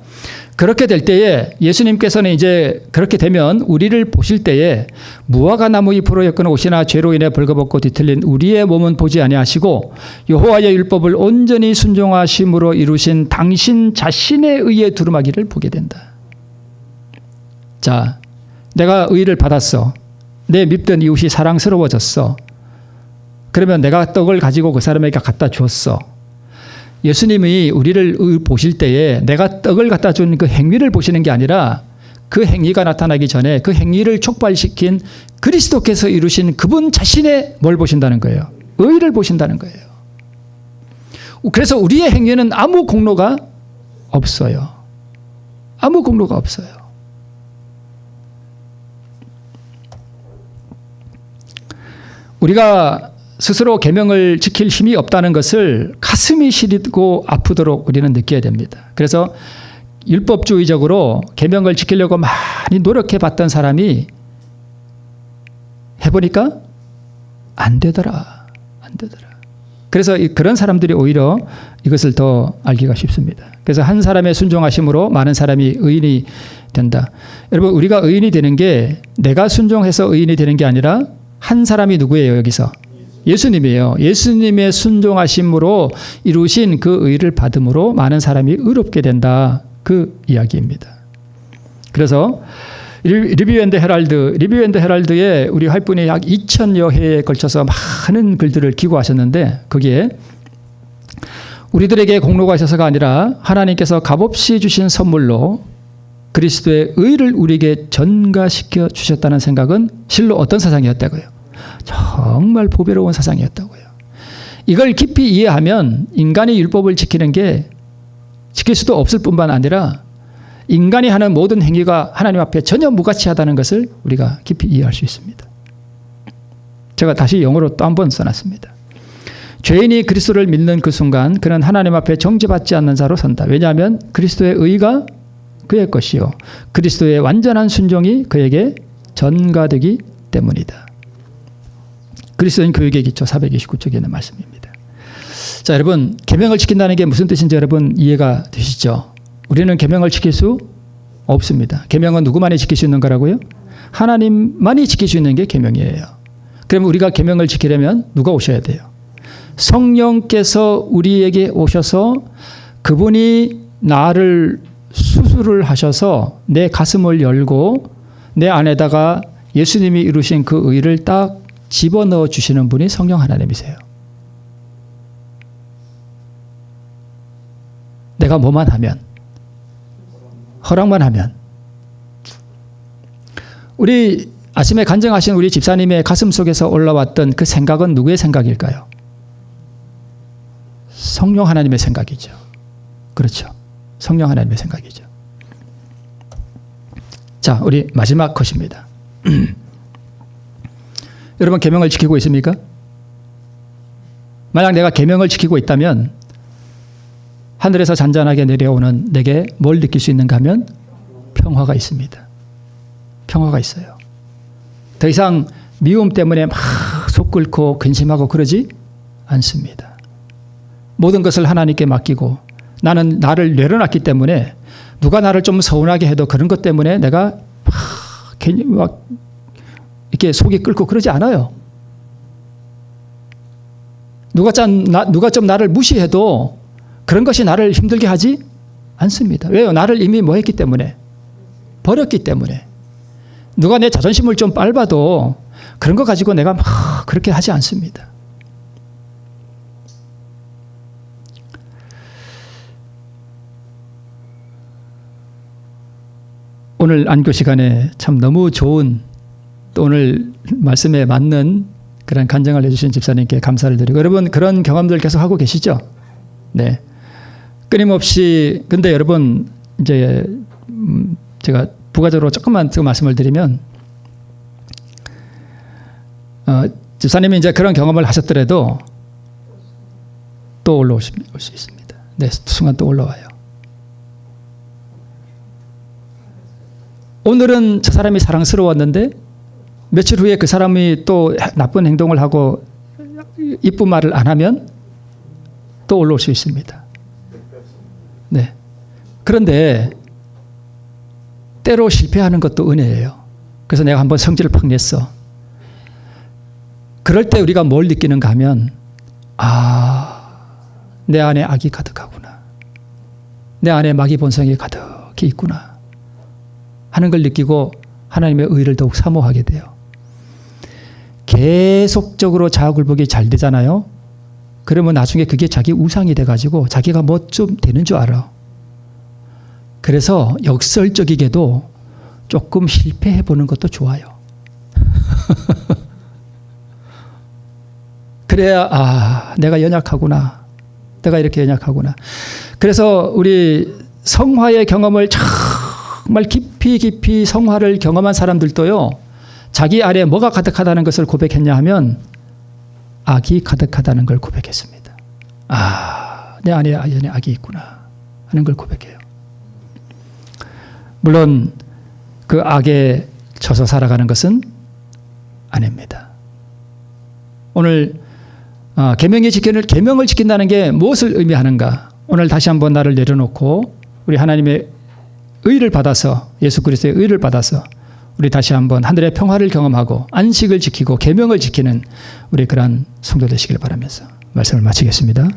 그렇게 될 때에 예수님께서는 이제 그렇게 되면 우리를 보실 때에 무화과 나무 잎으로 엮은 옷이나 죄로 인해 벌거벗고 뒤틀린 우리의 몸은 보지 아니하시고 여호와의 율법을 온전히 순종하심으로 이루신 당신 자신의 의의 두루마기를 보게 된다. 자, 내가 의를 받았어. 내 밉던 이웃이 사랑스러워졌어. 그러면 내가 떡을 가지고 그 사람에게 갖다 줬어. 예수님이 우리를 보실 때에 내가 떡을 갖다 준 그 행위를 보시는 게 아니라 그 행위가 나타나기 전에 그 행위를 촉발시킨 그리스도께서 이루신 그분 자신의 뭘 보신다는 거예요? 의를 보신다는 거예요. 그래서 우리의 행위는 아무 공로가 없어요. 아무 공로가 없어요. 우리가 스스로 계명을 지킬 힘이 없다는 것을 가슴이 시리고 아프도록 우리는 느껴야 됩니다. 그래서 율법주의적으로 계명을 지키려고 많이 노력해봤던 사람이 해보니까 안 되더라. 그래서 그런 사람들이 오히려 이것을 더 알기가 쉽습니다. 그래서 한 사람의 순종하심으로 많은 사람이 의인이 된다. 여러분, 우리가 의인이 되는 게 내가 순종해서 의인이 되는 게 아니라 한 사람이 누구예요, 여기서? 예수님이에요. 예수님의 순종하심으로 이루신 그 의를 받음으로 많은 사람이 의롭게 된다. 그 이야기입니다. 그래서 리뷰 앤드 헤럴드에 우리 활분이 약 2000여 회에 걸쳐서 많은 글들을 기고하셨는데 거기에 우리들에게 공로가 있어서가 아니라 하나님께서 값없이 주신 선물로 그리스도의 의를 우리에게 전가시켜 주셨다는 생각은 실로 어떤 사상이었다고요? 정말 보배로운 사상이었다고요. 이걸 깊이 이해하면 인간이 율법을 지키는 게 지킬 수도 없을 뿐만 아니라 인간이 하는 모든 행위가 하나님 앞에 전혀 무가치하다는 것을 우리가 깊이 이해할 수 있습니다. 제가 다시 영어로 또 한 번 써놨습니다. 죄인이 그리스도를 믿는 그 순간 그는 하나님 앞에 정죄받지 않는 자로 선다. 왜냐하면 그리스도의 의가 그의 것이요 그리스도의 완전한 순종이 그에게 전가되기 때문이다. 그리스도인 교육의 기초 429쪽에 있는 말씀입니다. 자, 여러분, 계명을 지킨다는 게 무슨 뜻인지 여러분 이해가 되시죠? 우리는 계명을 지킬 수 없습니다. 계명은 누구만이 지킬 수 있는 거라고요? 하나님만이 지킬 수 있는 게 계명이에요. 그러면 우리가 계명을 지키려면 누가 오셔야 돼요? 성령께서 우리에게 오셔서 그분이 나를 수술을 하셔서 내 가슴을 열고 내 안에다가 예수님이 이루신 그 의를 딱 집어넣어 주시는 분이 성령 하나님이세요. 내가 뭐만 하면, 허락만 하면. 우리 아침에 간증하신 우리 집사님의 가슴 속에서 올라왔던 그 생각은 누구의 생각일까요? 성령 하나님의 생각이죠. 그렇죠. 성령 하나님의 생각이죠. 자, 우리 마지막 컷입니다. 여러분, 계명을 지키고 있습니까? 만약 내가 계명을 지키고 있다면 하늘에서 잔잔하게 내려오는 내게 뭘 느낄 수 있는가 하면 평화가 있습니다. 평화가 있어요. 더 이상 미움 때문에 막 속 끓고 근심하고 그러지 않습니다. 모든 것을 하나님께 맡기고 나는 나를 내려놨기 때문에 누가 나를 좀 서운하게 해도 그런 것 때문에 내가 괜히 막 이렇게 속이 끓고 그러지 않아요. 누가 좀 나를 무시해도 그런 것이 나를 힘들게 하지 않습니다. 왜요? 나를 이미 뭐 했기 때문에? 버렸기 때문에. 누가 내 자존심을 좀 밟아도 그런 거 가지고 내가 막 그렇게 하지 않습니다. 오늘 안교 시간에 참 너무 좋은 또 오늘 말씀에 맞는 그런 간증을 해주신 집사님께 감사를 드리고 여러분 그런 경험들 계속 하고 계시죠? 네. 끊임없이 근데 여러분 이제 제가 부가적으로 조금만 더 말씀을 드리면 집사님이 이제 그런 경험을 하셨더라도 또 올라올 수 있습니다. 네, 순간 또 올라와요. 오늘은 저 사람이 사랑스러웠는데 며칠 후에 그 사람이 또 나쁜 행동을 하고 이쁜 말을 안 하면 또 올라올 수 있습니다. 네. 그런데 때로 실패하는 것도 은혜예요. 그래서 내가 한번 성질을 팍 냈어. 그럴 때 우리가 뭘 느끼는가 하면 내 안에 악이 가득하구나. 내 안에 마귀 본성이 가득히 있구나 하는 걸 느끼고 하나님의 의를 더욱 사모하게 돼요. 계속적으로 자아굴복이 잘 되잖아요. 그러면 나중에 그게 자기 우상이 돼가지고 자기가 뭐 좀 되는 줄 알아. 그래서 역설적이게도 조금 실패해보는 것도 좋아요. 그래야 내가 연약하구나. 내가 이렇게 연약하구나. 그래서 우리 성화의 경험을 정말 깊이 성화를 경험한 사람들도요. 자기 안에 뭐가 가득하다는 것을 고백했냐 하면 악이 가득하다는 걸 고백했습니다. 내 안에 악이 있구나 하는 걸 고백해요. 물론 그 악에 져서 살아가는 것은 아닙니다. 오늘 계명을 지킨다는 게 무엇을 의미하는가? 오늘 다시 한번 나를 내려놓고 우리 하나님의 의를 받아서 예수 그리스도의 의를 받아서 우리 다시 한번 하늘의 평화를 경험하고 안식을 지키고 계명을 지키는 우리 그러한 성도 되시길 바라면서 말씀을 마치겠습니다.